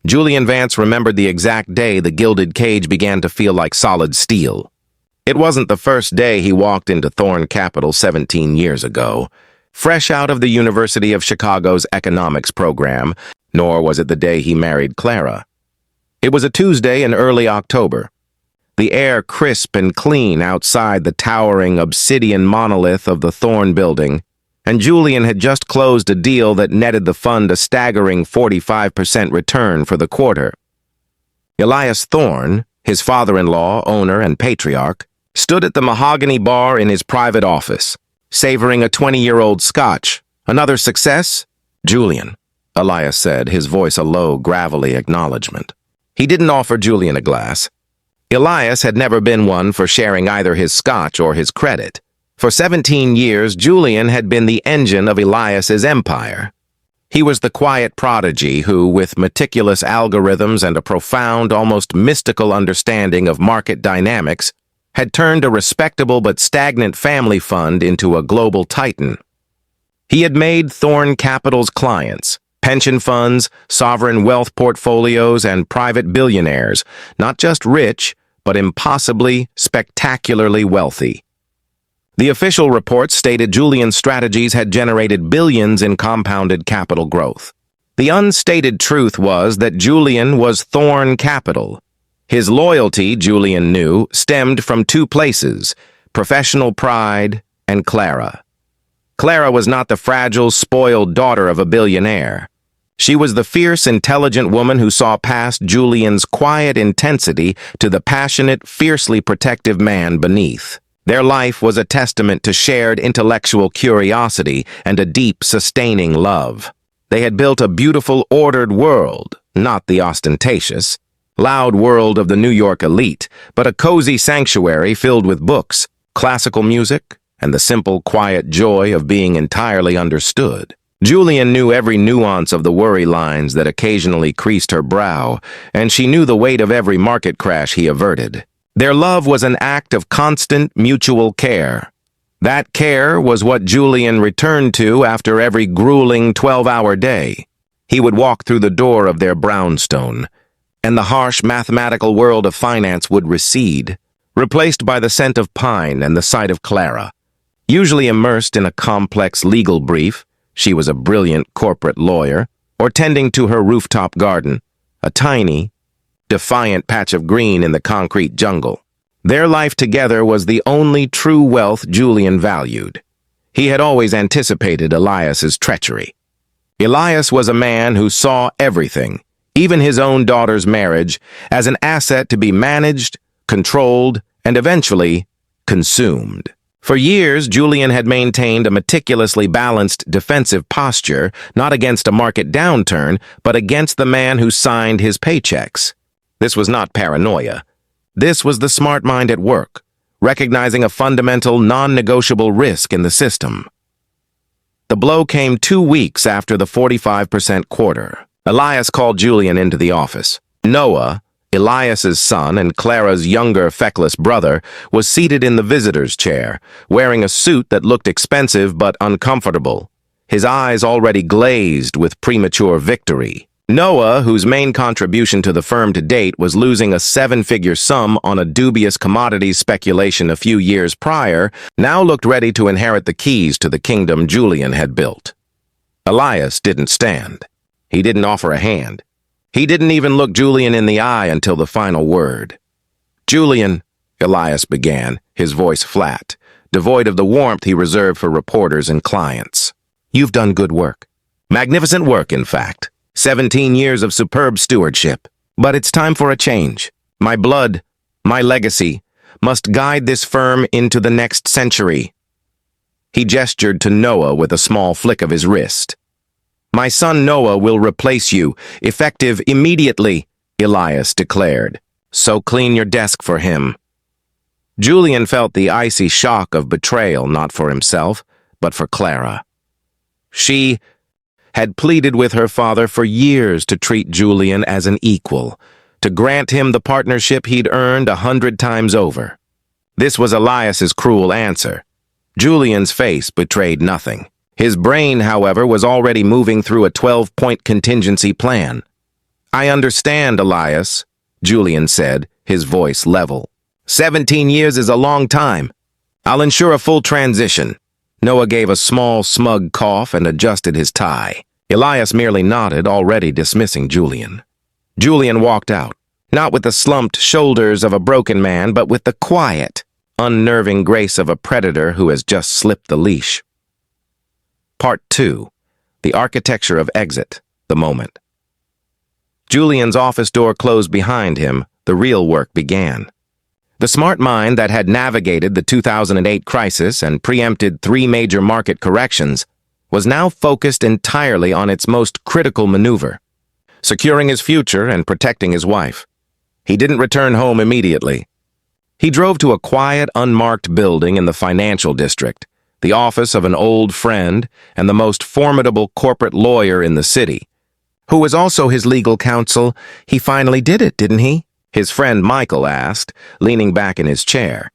Julian Vance remembered the exact day the gilded cage began to feel like solid steel. It wasn't the first day he walked into Thorn Capital 17 years ago, fresh out of the University of Chicago's economics program, nor was it the day he married Clara. It was a Tuesday in early October. The air crisp and clean outside the towering obsidian monolith of the Thorn building, and Julian had just closed a deal that netted the fund a staggering 45% return for the quarter. Elias Thorn, his father-in-law, owner, and patriarch, stood at the mahogany bar in his private office, savoring a 20-year-old scotch. Another success? Julian, Elias said, his voice a low, gravelly acknowledgement. He didn't offer Julian a glass. Elias had never been one for sharing either his scotch or his credit. For 17 years, Julian had been the engine of Elias's empire. He was the quiet prodigy who, with meticulous algorithms and a profound, almost mystical understanding of market dynamics, had turned a respectable but stagnant family fund into a global titan. He had made Thorn Capital's clients, pension funds, sovereign wealth portfolios, and private billionaires, not just rich, but impossibly, spectacularly wealthy. The official reports stated Julian's strategies had generated billions in compounded capital growth. The unstated truth was that Julian was Thorn Capital. His loyalty, Julian knew, stemmed from two places: professional pride and Clara. Clara was not the fragile, spoiled daughter of a billionaire. She was the fierce, intelligent woman who saw past Julian's quiet intensity to the passionate, fiercely protective man beneath. Their life was a testament to shared intellectual curiosity and a deep, sustaining love. They had built a beautiful, ordered world, not the ostentatious, loud world of the New York elite, but a cozy sanctuary filled with books, classical music, and the simple, quiet joy of being entirely understood. Julian knew every nuance of the worry lines that occasionally creased her brow, and she knew the weight of every market crash he averted. Their love was an act of constant mutual care. That care was what Julian returned to after every grueling 12-hour day. He would walk through the door of their brownstone, and the harsh mathematical world of finance would recede, replaced by the scent of pine and the sight of Clara. Usually immersed in a complex legal brief, she was a brilliant corporate lawyer, or tending to her rooftop garden, a tiny, defiant patch of green in the concrete jungle. Their life together was the only true wealth Julian valued. He had always anticipated Elias's treachery. Elias was a man who saw everything, even his own daughter's marriage, as an asset to be managed, controlled, and eventually consumed. For years, Julian had maintained a meticulously balanced defensive posture, not against a market downturn, but against the man who signed his paychecks. This was not paranoia. This was the smart mind at work, recognizing a fundamental, non-negotiable risk in the system. The blow came 2 weeks after the 45% quarter. Elias called Julian into the office. Noah, Elias's son and Clara's younger, feckless brother, was seated in the visitor's chair, wearing a suit that looked expensive but uncomfortable, his eyes already glazed with premature victory. Noah, whose main contribution to the firm to date was losing a 7-figure sum on a dubious commodities speculation a few years prior, now looked ready to inherit the keys to the kingdom Julian had built. Elias didn't stand. He didn't offer a hand. He didn't even look Julian in the eye until the final word. "Julian," Elias began, his voice flat, devoid of the warmth he reserved for reporters and clients. "You've done good work. Magnificent work, in fact. 17 years of superb stewardship. But it's time for a change. My blood, my legacy, must guide this firm into the next century." He gestured to Noah with a small flick of his wrist. "My son Noah will replace you, effective immediately," Elias declared. "So clean your desk for him." Julian felt the icy shock of betrayal, not for himself, but for Clara. She had pleaded with her father for years to treat Julian as an equal, to grant him the partnership he'd earned 100 times over. This was Elias's cruel answer. Julian's face betrayed nothing. His brain, however, was already moving through a 12-point contingency plan. I understand, Elias, Julian said, his voice level. 17 years is a long time. I'll ensure a full transition. Noah gave a small, smug cough and adjusted his tie. Elias merely nodded, already dismissing Julian. Julian walked out, not with the slumped shoulders of a broken man, but with the quiet, unnerving grace of a predator who has just slipped the leash. Part 2. The architecture of exit, the moment. Julian's office door closed behind him. The real work began. The smart mind that had navigated the 2008 crisis and preempted 3 major market corrections was now focused entirely on its most critical maneuver, securing his future and protecting his wife. He didn't return home immediately. He drove to a quiet, unmarked building in the financial district, the office of an old friend and the most formidable corporate lawyer in the city, who was also his legal counsel. He finally did it, didn't he? His friend Michael asked, leaning back in his chair.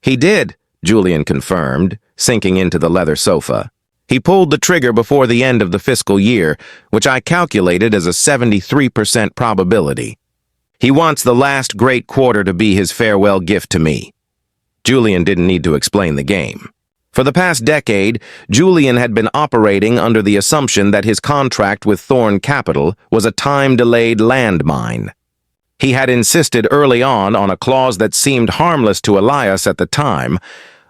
He did, Julian confirmed, sinking into the leather sofa. He pulled the trigger before the end of the fiscal year, which I calculated as a 73% probability. He wants the last great quarter to be his farewell gift to me. Julian didn't need to explain the game. For the past decade, Julian had been operating under the assumption that his contract with Thorn Capital was a time-delayed landmine. He had insisted early on a clause that seemed harmless to Elias at the time,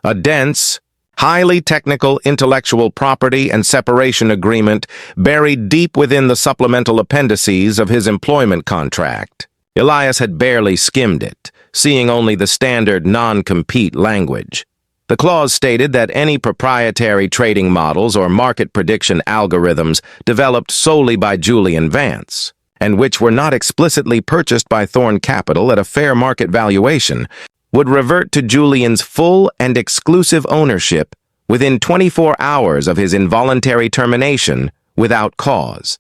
a dense, highly technical intellectual property and separation agreement buried deep within the supplemental appendices of his employment contract. Elias had barely skimmed it, seeing only the standard non-compete language. The clause stated that any proprietary trading models or market prediction algorithms developed solely by Julian Vance, and which were not explicitly purchased by Thorn Capital at a fair market valuation, would revert to Julian's full and exclusive ownership within 24 hours of his involuntary termination without cause.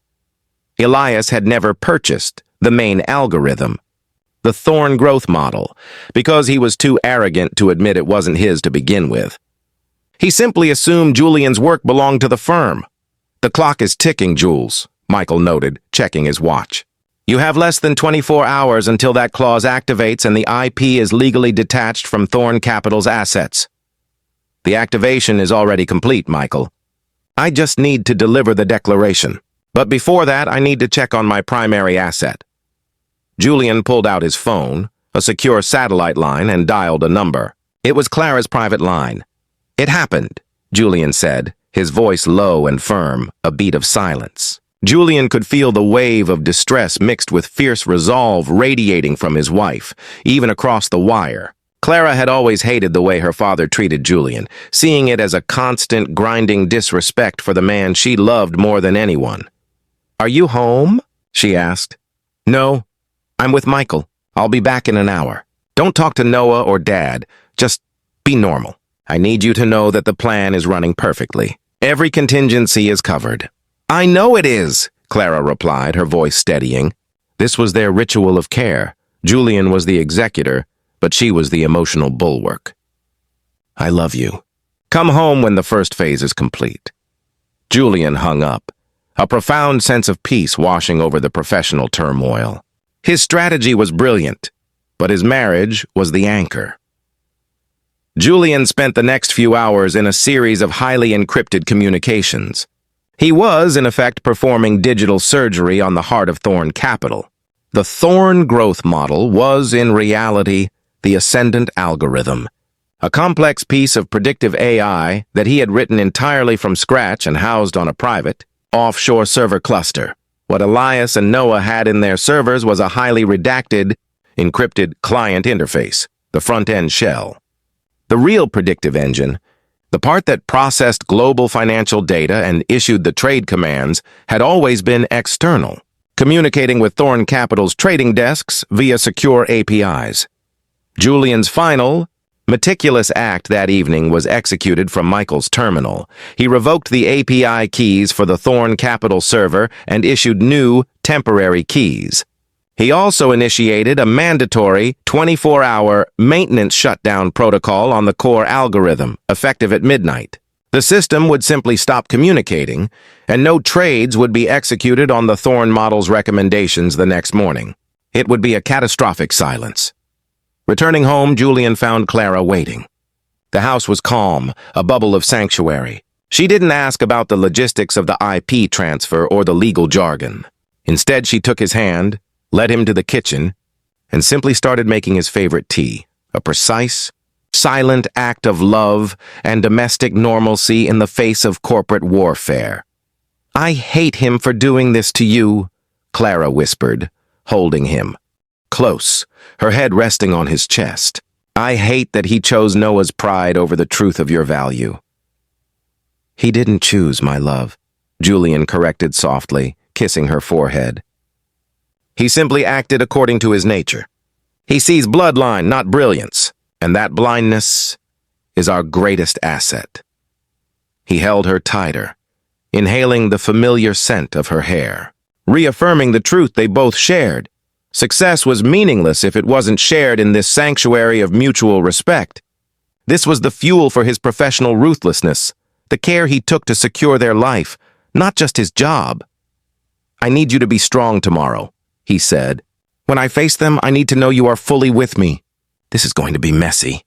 Elias had never purchased the main algorithm, the Thorn growth model, because he was too arrogant to admit it wasn't his to begin with. He simply assumed Julian's work belonged to the firm. The clock is ticking, Jules, Michael noted, checking his watch. You have less than 24 hours until that clause activates and the IP is legally detached from Thorn Capital's assets. The activation is already complete, Michael. I just need to deliver the declaration. But before that, I need to check on my primary asset. Julian pulled out his phone, a secure satellite line, and dialed a number. It was Clara's private line. It happened, Julian said, his voice low and firm, a beat of silence. Julian could feel the wave of distress mixed with fierce resolve radiating from his wife, even across the wire. Clara had always hated the way her father treated Julian, seeing it as a constant, grinding disrespect for the man she loved more than anyone. "Are you home?" she asked. "No, I'm with Michael. I'll be back in an hour. Don't talk to Noah or Dad. Just be normal. I need you to know that the plan is running perfectly. Every contingency is covered." "I know it is," Clara replied, her voice steadying. This was their ritual of care. Julian was the executor, but she was the emotional bulwark. "I love you. Come home when the first phase is complete." Julian hung up, a profound sense of peace washing over the professional turmoil. His strategy was brilliant, but his marriage was the anchor. Julian spent the next few hours in a series of highly encrypted communications. He was, in effect, performing digital surgery on the heart of Thorn Capital. The Thorn growth model was, in reality, the ascendant algorithm, a complex piece of predictive AI that he had written entirely from scratch and housed on a private, offshore server cluster. What Elias and Noah had in their servers was a highly redacted, encrypted client interface, the front-end shell. The real predictive engine, the part that processed global financial data and issued the trade commands, had always been external, communicating with Thorn Capital's trading desks via secure APIs. Julian's final, meticulous act that evening was executed from Michael's terminal. He revoked the API keys for the Thorn Capital server and issued new, temporary keys. He also initiated a mandatory 24-hour maintenance shutdown protocol on the core algorithm, effective at midnight. The system would simply stop communicating, and no trades would be executed on the Thorn model's recommendations the next morning. It would be a catastrophic silence. Returning home, Julian found Clara waiting. The house was calm, a bubble of sanctuary. She didn't ask about the logistics of the IP transfer or the legal jargon. Instead, she took his hand, led him to the kitchen, and simply started making his favorite tea, a precise, silent act of love and domestic normalcy in the face of corporate warfare. "I hate him for doing this to you," Clara whispered, holding him close, her head resting on his chest. "I hate that he chose Noah's pride over the truth of your value." "He didn't choose, my love," Julian corrected softly, kissing her forehead. "He simply acted according to his nature. He sees bloodline, not brilliance, and that blindness is our greatest asset." He held her tighter, inhaling the familiar scent of her hair, reaffirming the truth they both shared. Success was meaningless if it wasn't shared in this sanctuary of mutual respect. This was the fuel for his professional ruthlessness, the care he took to secure their life, not just his job. "I need you to be strong tomorrow," he said. "When I face them, I need to know you are fully with me. This is going to be messy."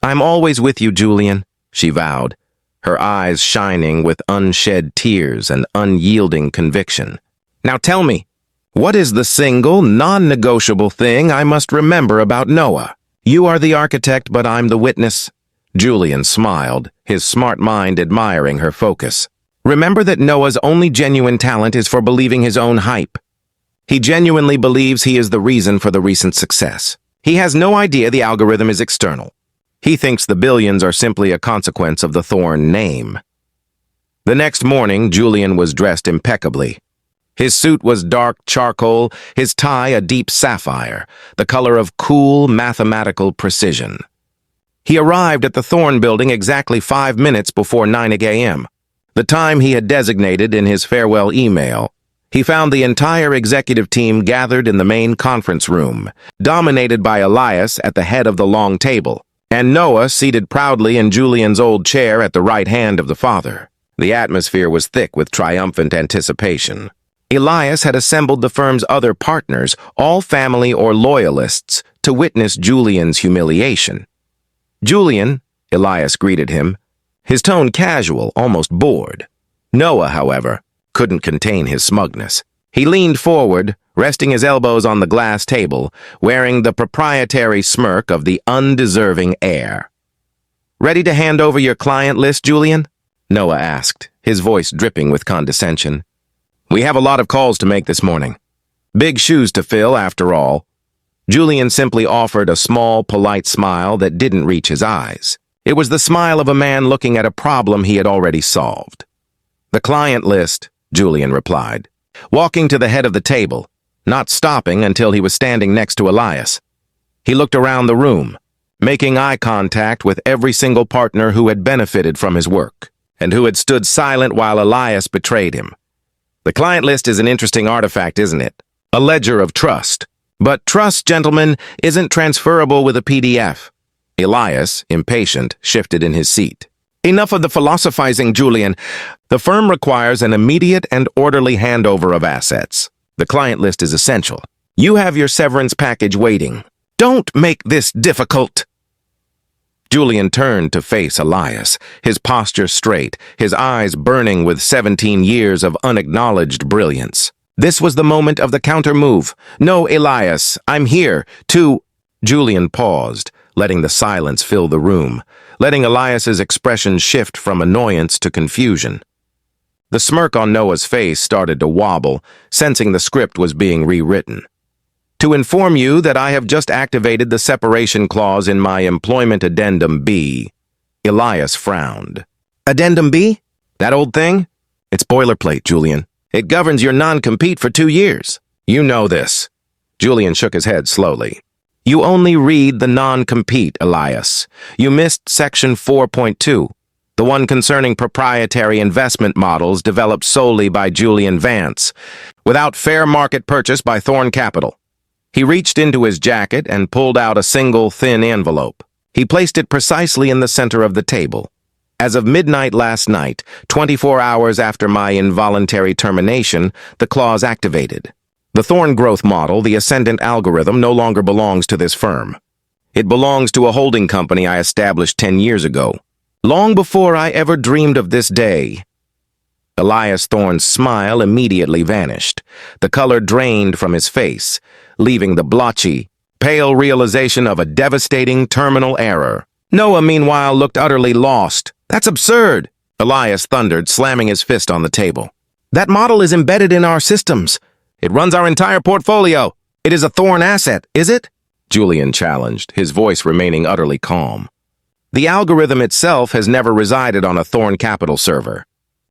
"I'm always with you, Julian," she vowed, her eyes shining with unshed tears and unyielding conviction. "Now tell me, what is the single, non-negotiable thing I must remember about Noah? You are the architect, but I'm the witness." Julian smiled, his smart mind admiring her focus. "Remember that Noah's only genuine talent is for believing his own hype. He genuinely believes he is the reason for the recent success. He has no idea the algorithm is external. He thinks the billions are simply a consequence of the Thorn name." The next morning, Julian was dressed impeccably. His suit was dark charcoal, his tie a deep sapphire, the color of cool, mathematical precision. He arrived at the Thorn building exactly 5 minutes before 9 a.m., the time he had designated in his farewell email. He found the entire executive team gathered in the main conference room, dominated by Elias at the head of the long table, and Noah seated proudly in Julian's old chair at the right hand of the father. The atmosphere was thick with triumphant anticipation. Elias had assembled the firm's other partners, all family or loyalists, to witness Julian's humiliation. "Julian," Elias greeted him, his tone casual, almost bored. Noah, however, couldn't contain his smugness. He leaned forward, resting his elbows on the glass table, wearing the proprietary smirk of the undeserving heir. "Ready to hand over your client list, Julian?" Noah asked, his voice dripping with condescension. "We have a lot of calls to make this morning. Big shoes to fill, after all." Julian simply offered a small, polite smile that didn't reach his eyes. It was the smile of a man looking at a problem he had already solved. "The client list," Julian replied, walking to the head of the table, not stopping until he was standing next to Elias. He looked around the room, making eye contact with every single partner who had benefited from his work, and who had stood silent while Elias betrayed him. "The client list is an interesting artifact, isn't it? A ledger of trust. But trust, gentlemen, isn't transferable with a PDF." Elias, impatient, shifted in his seat. "Enough of the philosophizing, Julian. The firm requires an immediate and orderly handover of assets. The client list is essential. You have your severance package waiting. Don't make this difficult." Julian turned to face Elias, his posture straight, his eyes burning with 17 years of unacknowledged brilliance. This was the moment of the counter-move. "No, Elias, I'm here to—" Julian paused, letting the silence fill the room, letting Elias's expression shift from annoyance to confusion. The smirk on Noah's face started to wobble, sensing the script was being rewritten. "To inform you that I have just activated the separation clause in my employment addendum B." Elias frowned. "Addendum B? That old thing? It's boilerplate, Julian. It governs your non-compete for 2 years. You know this." Julian shook his head slowly. "You only read the non-compete, Elias. You missed Section 4.2, the one concerning proprietary investment models developed solely by Julian Vance, without fair market purchase by Thorn Capital." He reached into his jacket and pulled out a single thin envelope. He placed it precisely in the center of the table. As of midnight last night, 24 hours after my involuntary termination, the clause activated. The Thorn growth model, the ascendant algorithm, no longer belongs to this firm. It belongs to a holding company I established 10 years ago, long before I ever dreamed of this day. Elias Thorn's smile immediately vanished. The color drained from his face, leaving the blotchy, pale realization of a devastating terminal error. Noah, meanwhile, looked utterly lost. "That's absurd," Elias thundered, slamming his fist on the table. "That model is embedded in our systems. It runs our entire portfolio. It is a Thorn asset, is it?" Julian challenged, his voice remaining utterly calm. "The algorithm itself has never resided on a Thorn Capital server.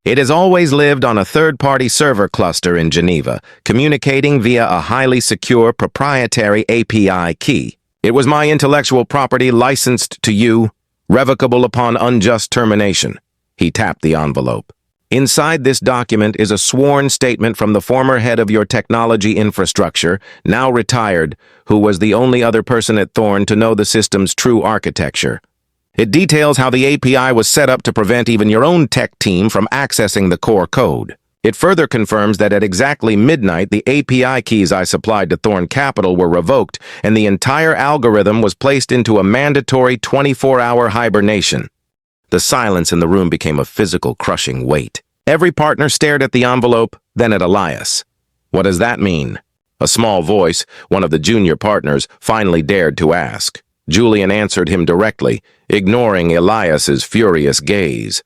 It has always lived on a third-party server cluster in Geneva, communicating via a highly secure proprietary API key. It was my intellectual property licensed to you, revocable upon unjust termination." He tapped the envelope. "Inside this document is a sworn statement from the former head of your technology infrastructure, now retired, who was the only other person at Thorn to know the system's true architecture. It details how the API was set up to prevent even your own tech team from accessing the core code. It further confirms that at exactly midnight, the API keys I supplied to Thorn Capital were revoked, and the entire algorithm was placed into a mandatory 24-hour hibernation." The silence in the room became a physical, crushing weight. Every partner stared at the envelope, then at Elias. "What does that mean?" A small voice, one of the junior partners, finally dared to ask. Julian answered him directly, ignoring Elias's furious gaze.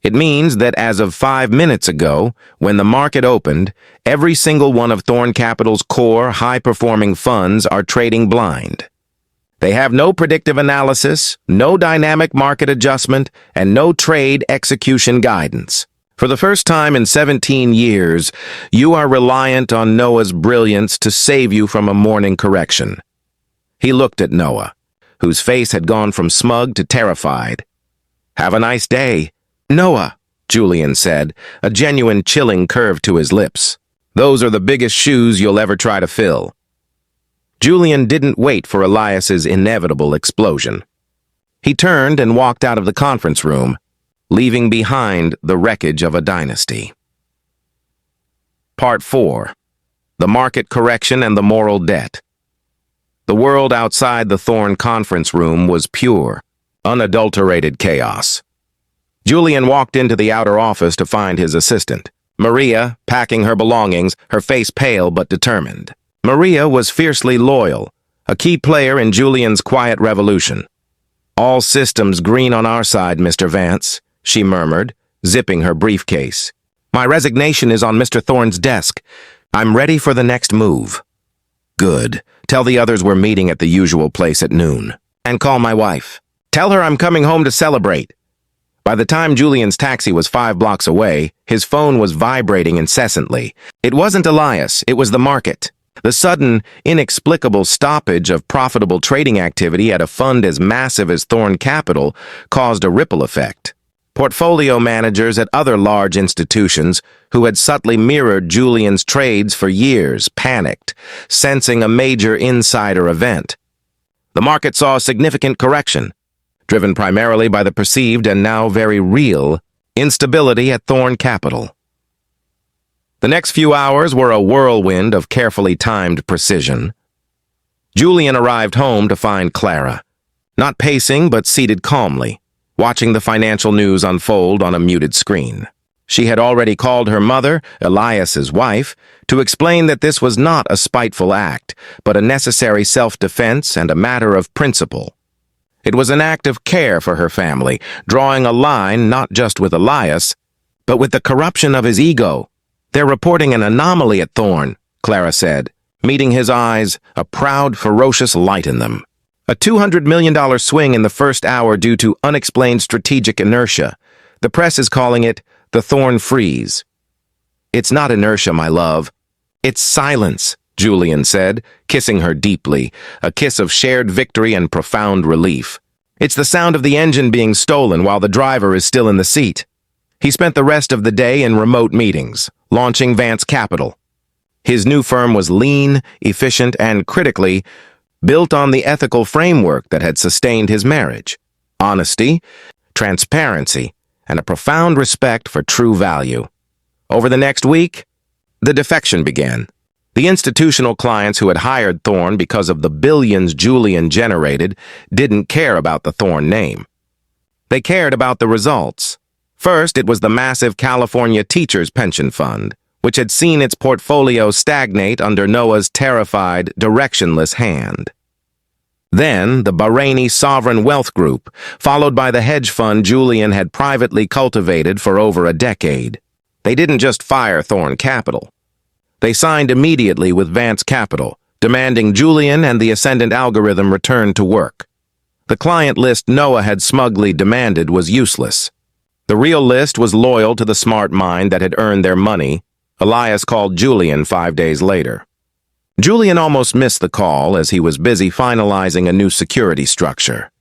"It means that as of 5 minutes ago, when the market opened, every single one of Thorn Capital's core, high-performing funds are trading blind. They have no predictive analysis, no dynamic market adjustment, and no trade execution guidance. For the first time in 17 years, you are reliant on Noah's brilliance to save you from a morning correction." He looked at Noah, whose face had gone from smug to terrified. "Have a nice day." "Noah," Julian said, a genuine chilling curve to his lips. "Those are the biggest shoes you'll ever try to fill." Julian didn't wait for Elias's inevitable explosion. He turned and walked out of the conference room, leaving behind the wreckage of a dynasty. Part 4. The Market Correction and the Moral Debt. The world outside the Thorn conference room was pure, unadulterated chaos. Julian walked into the outer office to find his assistant, Maria, packing her belongings, her face pale but determined. Maria was fiercely loyal, a key player in Julian's quiet revolution. "All systems green on our side, Mr. Vance," she murmured, zipping her briefcase. "My resignation is on Mr. Thorn's desk. I'm ready for the next move." "Good. Tell the others we're meeting at the usual place at noon. And call my wife. Tell her I'm coming home to celebrate." By the time Julian's taxi was 5 blocks away, his phone was vibrating incessantly. It wasn't Elias, it was the market. The sudden, inexplicable stoppage of profitable trading activity at a fund as massive as Thorn Capital caused a ripple effect. Portfolio managers at other large institutions, who had subtly mirrored Julian's trades for years, panicked, sensing a major insider event. The market saw a significant correction, driven primarily by the perceived and now very real instability at Thorn Capital. The next few hours were a whirlwind of carefully timed precision. Julian arrived home to find Clara, not pacing but seated calmly, watching the financial news unfold on a muted screen. She had already called her mother, Elias's wife, to explain that this was not a spiteful act, but a necessary self-defense and a matter of principle. It was an act of care for her family, drawing a line not just with Elias, but with the corruption of his ego. "They're reporting an anomaly at Thorn," Clara said, meeting his eyes, a proud, ferocious light in them. "A $200 million swing in the first hour due to unexplained strategic inertia. The press is calling it the Thorn Freeze." "It's not inertia, my love. It's silence," Julian said, kissing her deeply, a kiss of shared victory and profound relief. "It's the sound of the engine being stolen while the driver is still in the seat." He spent the rest of the day in remote meetings, launching Vance Capital. His new firm was lean, efficient, and critically, built on the ethical framework that had sustained his marriage: honesty, transparency, and a profound respect for true value. Over the next week, the defection began. The institutional clients who had hired Thorne because of the billions Julian generated didn't care about the Thorne name. They cared about the results. First, it was the massive California Teachers Pension Fund, which had seen its portfolio stagnate under Noah's terrified, directionless hand. Then, the Bahraini Sovereign Wealth Group, followed by the hedge fund Julian had privately cultivated for over a decade. They didn't just fire Thorne Capital. They signed immediately with Vance Capital, demanding Julian and the Ascendant algorithm return to work. The client list Noah had smugly demanded was useless. The real list was loyal to the smart mind that had earned their money. Elias called Julian 5 days later. Julian almost missed the call as he was busy finalizing a new security structure.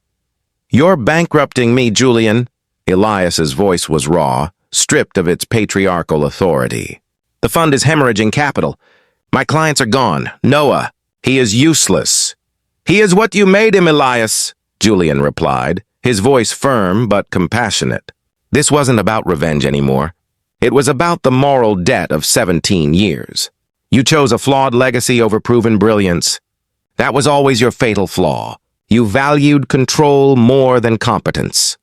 "You're bankrupting me, Julian." Elias's voice was raw, stripped of its patriarchal authority. "The fund is hemorrhaging capital. My clients are gone. Noah, he is useless." "He is what you made him, Elias," Julian replied, his voice firm but compassionate. This wasn't about revenge anymore. It was about the moral debt of 17 years. You chose a flawed legacy over proven brilliance. That was always your fatal flaw. You valued control more than competence.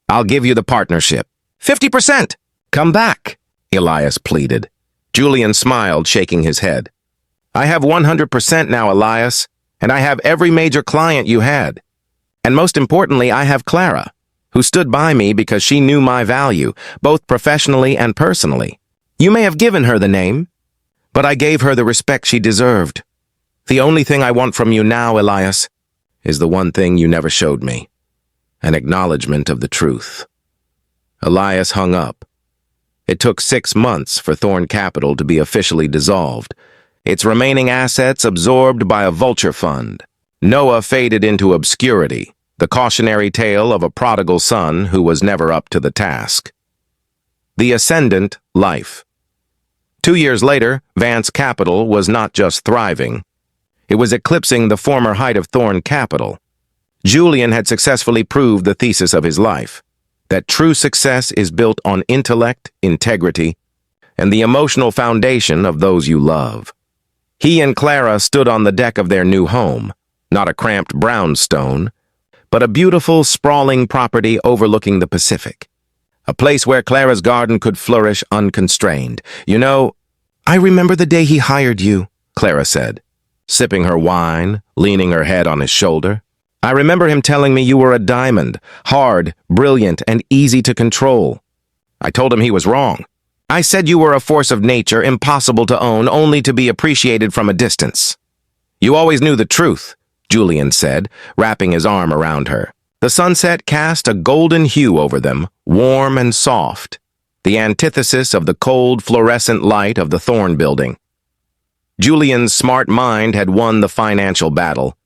"I'll give you the partnership." 50%! "Come back," Elias pleaded. Julian smiled, shaking his head. "I have 100% now, Elias, and I have every major client you had. And most importantly, I have Clara, who stood by me because she knew my value, both professionally and personally. You may have given her the name, but I gave her the respect she deserved. The only thing I want from you now, Elias, is the one thing you never showed me, an acknowledgement of the truth." Elias hung up. It took 6 months for Thorne Capital to be officially dissolved, its remaining assets absorbed by a vulture fund. Noah faded into obscurity, the cautionary tale of a prodigal son who was never up to the task. The Ascendant Life. 2 years later, Vance Capital was not just thriving. It was eclipsing the former height of Thorne Capital. Julian had successfully proved the thesis of his life, that true success is built on intellect, integrity, and the emotional foundation of those you love. He and Clara stood on the deck of their new home, not a cramped brownstone, but a beautiful, sprawling property overlooking the Pacific. A place where Clara's garden could flourish unconstrained. "You know, I remember the day he hired you," Clara said, sipping her wine, leaning her head on his shoulder. "I remember him telling me you were a diamond, hard, brilliant, and easy to control. I told him he was wrong. I said you were a force of nature, impossible to own, only to be appreciated from a distance." "You always knew the truth," Julian said, wrapping his arm around her. The sunset cast a golden hue over them, warm and soft, the antithesis of the cold, fluorescent light of the Thorne building. Julian's smart mind had won the financial battle,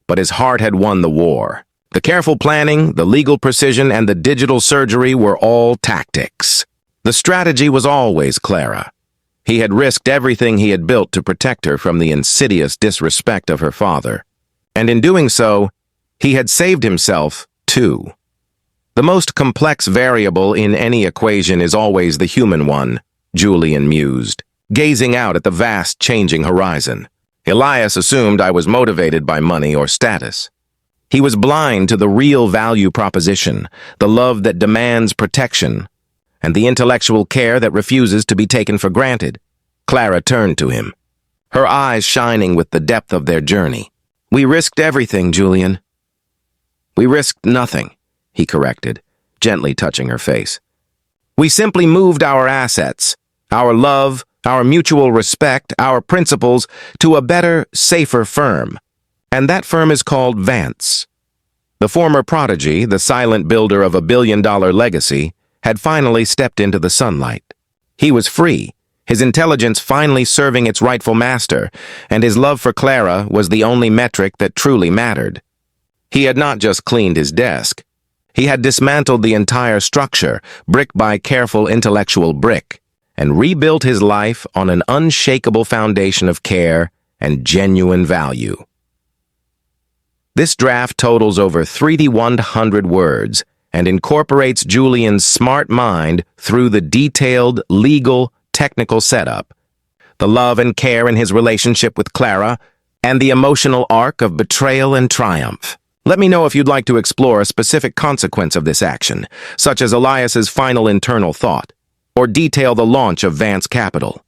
but his heart had won the war. The careful planning, the legal precision, and the digital surgery were all tactics. The strategy was always Clara. He had risked everything he had built to protect her from the insidious disrespect of her father. And in doing so, he had saved himself, too. The most complex variable in any equation is always the human one, Julian mused, gazing out at the vast changing horizon. Elias assumed I was motivated by money or status. He was blind to the real value proposition, the love that demands protection, and the intellectual care that refuses to be taken for granted. Clara turned to him, her eyes shining with the depth of their journey. "We risked everything, Julian." "We risked nothing," he corrected, gently touching her face. "We simply moved our assets, our love, our mutual respect, our principles, to a better, safer firm. And that firm is called Vance." The former prodigy, the silent builder of a billion-dollar legacy, had finally stepped into the sunlight. He was free, his intelligence finally serving its rightful master, and his love for Clara was the only metric that truly mattered. He had not just cleaned his desk. He had dismantled the entire structure, brick by careful intellectual brick, and rebuilt his life on an unshakable foundation of care and genuine value. This draft totals over 3,100 words and incorporates Julian's smart mind through the detailed, legal, technical setup, the love and care in his relationship with Clara, and the emotional arc of betrayal and triumph. Let me know if you'd like to explore a specific consequence of this action, such as Elias's final internal thought, or detail the launch of Vance Capital.